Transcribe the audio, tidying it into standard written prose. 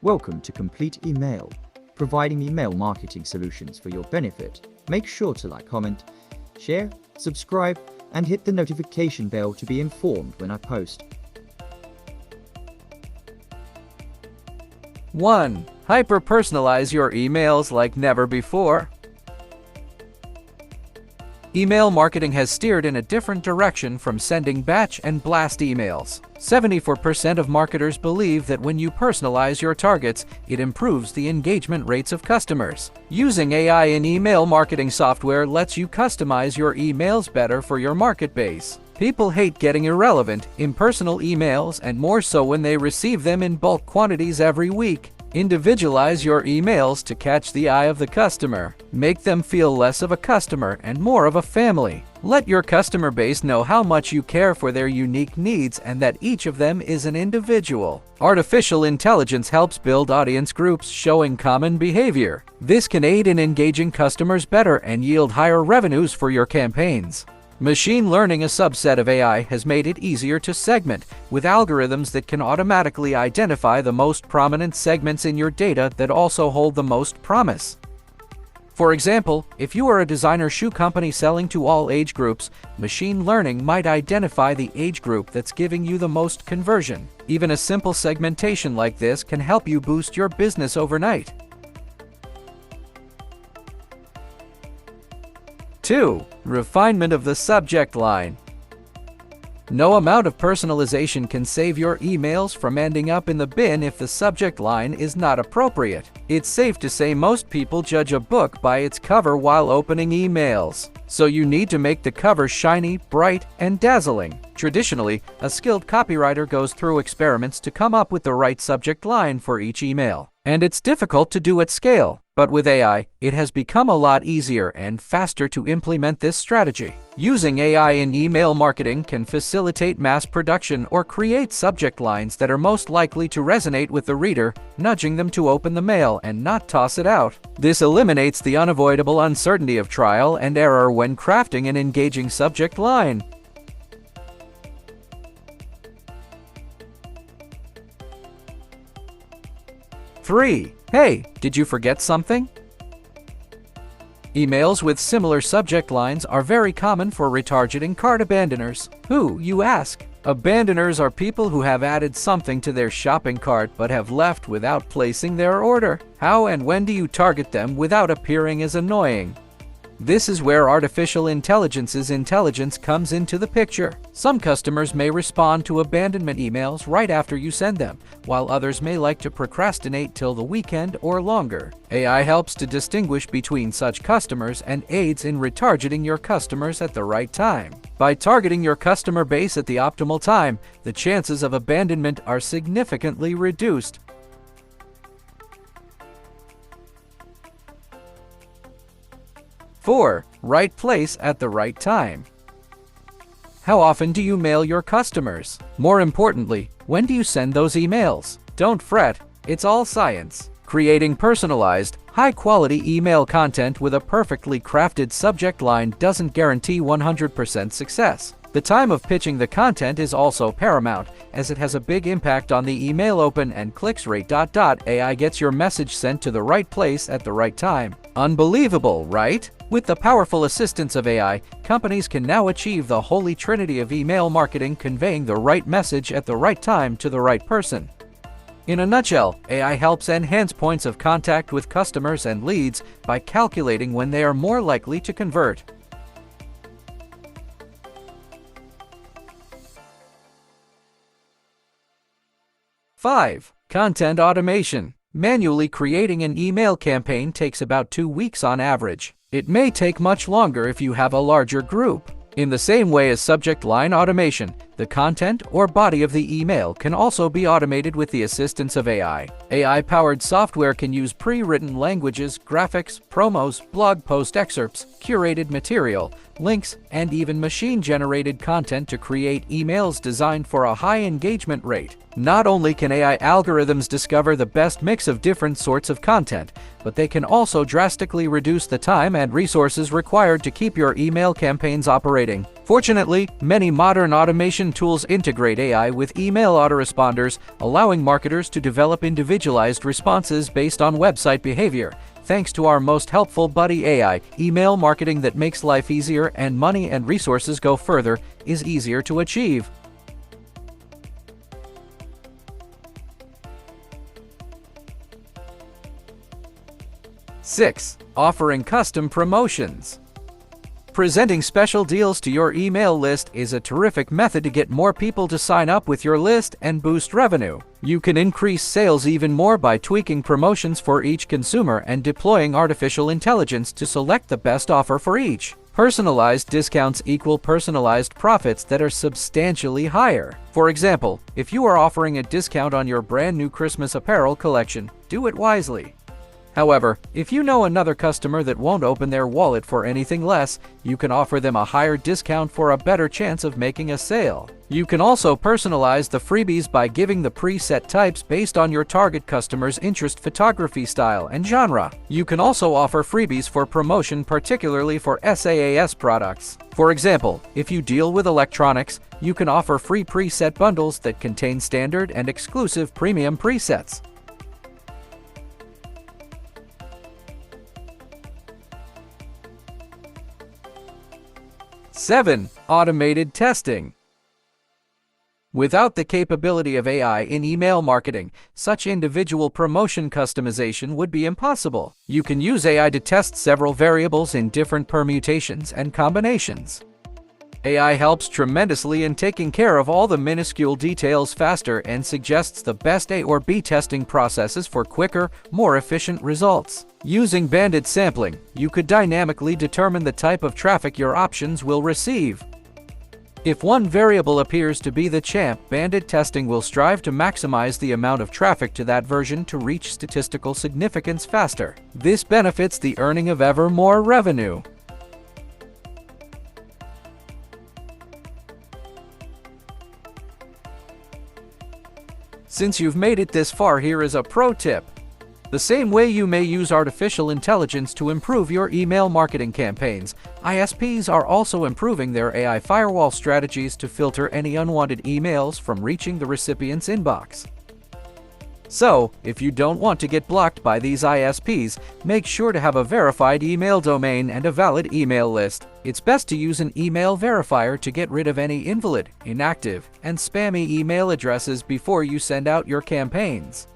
Welcome to Complete Email, providing email marketing solutions for your benefit. Make sure to like, comment, share, subscribe, and hit the notification bell to be informed when I post. 1. Hyper-personalize your emails like never before. Email marketing has steered in a different direction from sending batch and blast emails. 74% of marketers believe that when you personalize your targets, it improves the engagement rates of customers. Using AI in email marketing software lets you customize your emails better for your market base. People hate getting irrelevant, impersonal emails, and more so when they receive them in bulk quantities every week. Individualize your emails to catch the eye of the customer. Make them feel less of a customer and more of a family. Let your customer base know how much you care for their unique needs and that each of them is an individual. Artificial intelligence helps build audience groups showing common behavior. This can aid in engaging customers better and yield higher revenues for your campaigns. Machine learning, a subset of AI, has made it easier to segment, with algorithms that can automatically identify the most prominent segments in your data that also hold the most promise. For example, if you are a designer shoe company selling to all age groups, machine learning might identify the age group that's giving you the most conversion. Even a simple segmentation like this can help you boost your business overnight. 2. Refinement of the subject line. No amount of personalization can save your emails from ending up in the bin if the subject line is not appropriate. It's safe to say most people judge a book by its cover while opening emails. So you need to make the cover shiny, bright, and dazzling. Traditionally, a skilled copywriter goes through experiments to come up with the right subject line for each email. And it's difficult to do at scale. But with AI, it has become a lot easier and faster to implement this strategy. Using AI in email marketing can facilitate mass production or create subject lines that are most likely to resonate with the reader, nudging them to open the mail and not toss it out. This eliminates the unavoidable uncertainty of trial and error when crafting an engaging subject line. 3. Hey, did you forget something? Emails with similar subject lines are very common for retargeting cart abandoners. Who, you ask? Abandoners are people who have added something to their shopping cart but have left without placing their order. How and when do you target them without appearing as annoying? This is where artificial intelligence's intelligence comes into the picture. Some customers may respond to abandonment emails right after you send them, while others may like to procrastinate till the weekend or longer. AI helps to distinguish between such customers and aids in retargeting your customers at the right time. By targeting your customer base at the optimal time, the chances of abandonment are significantly reduced. 4. Right place at the right time. How often do you mail your customers? More importantly, when do you send those emails? Don't fret, it's all science. Creating personalized, high-quality email content with a perfectly crafted subject line doesn't guarantee 100% success. The time of pitching the content is also paramount, as it has a big impact on the email open and clicks rate. AI gets your message sent to the right place at the right time. Unbelievable, right? With the powerful assistance of AI, companies can now achieve the holy trinity of email marketing, conveying the right message at the right time to the right person. In a nutshell, AI helps enhance points of contact with customers and leads by calculating when they are more likely to convert. 5. Content automation. Manually creating an email campaign takes about 2 weeks on average. It may take much longer if you have a larger group. In the same way as subject line automation, the content or body of the email can also be automated with the assistance of AI. AI-powered software can use pre-written languages, graphics, promos, blog post excerpts, curated material, links, and even machine-generated content to create emails designed for a high engagement rate. Not only can AI algorithms discover the best mix of different sorts of content, but they can also drastically reduce the time and resources required to keep your email campaigns operating. Fortunately, many modern automation tools integrate AI with email autoresponders, allowing marketers to develop individualized responses based on website behavior. Thanks to our most helpful buddy AI, email marketing that makes life easier and money and resources go further is easier to achieve. Six, offering custom promotions. Presenting special deals to your email list is a terrific method to get more people to sign up with your list and boost revenue. You can increase sales even more by tweaking promotions for each consumer and deploying artificial intelligence to select the best offer for each. Personalized discounts equal personalized profits that are substantially higher. For example, if you are offering a discount on your brand new Christmas apparel collection, do it wisely. However, if you know another customer that won't open their wallet for anything less, you can offer them a higher discount for a better chance of making a sale. You can also personalize the freebies by giving the preset types based on your target customer's interest, photography style, and genre. You can also offer freebies for promotion, particularly for SaaS products. For example, if you deal with electronics, you can offer free preset bundles that contain standard and exclusive premium presets. 7. Automated testing. Without the capability of AI in email marketing, such individual promotion customization would be impossible. You can use AI to test several variables in different permutations and combinations. AI helps tremendously in taking care of all the minuscule details faster and suggests the best A or B testing processes for quicker, more efficient results. Using bandit sampling, you could dynamically determine the type of traffic your options will receive. If one variable appears to be the champ, bandit testing will strive to maximize the amount of traffic to that version to reach statistical significance faster. This benefits the earning of ever more revenue. Since you've made it this far, here is a pro tip. The same way you may use artificial intelligence to improve your email marketing campaigns, ISPs are also improving their AI firewall strategies to filter any unwanted emails from reaching the recipient's inbox. So, if you don't want to get blocked by these ISPs, make sure to have a verified email domain and a valid email list. It's best to use an email verifier to get rid of any invalid, inactive, and spammy email addresses before you send out your campaigns.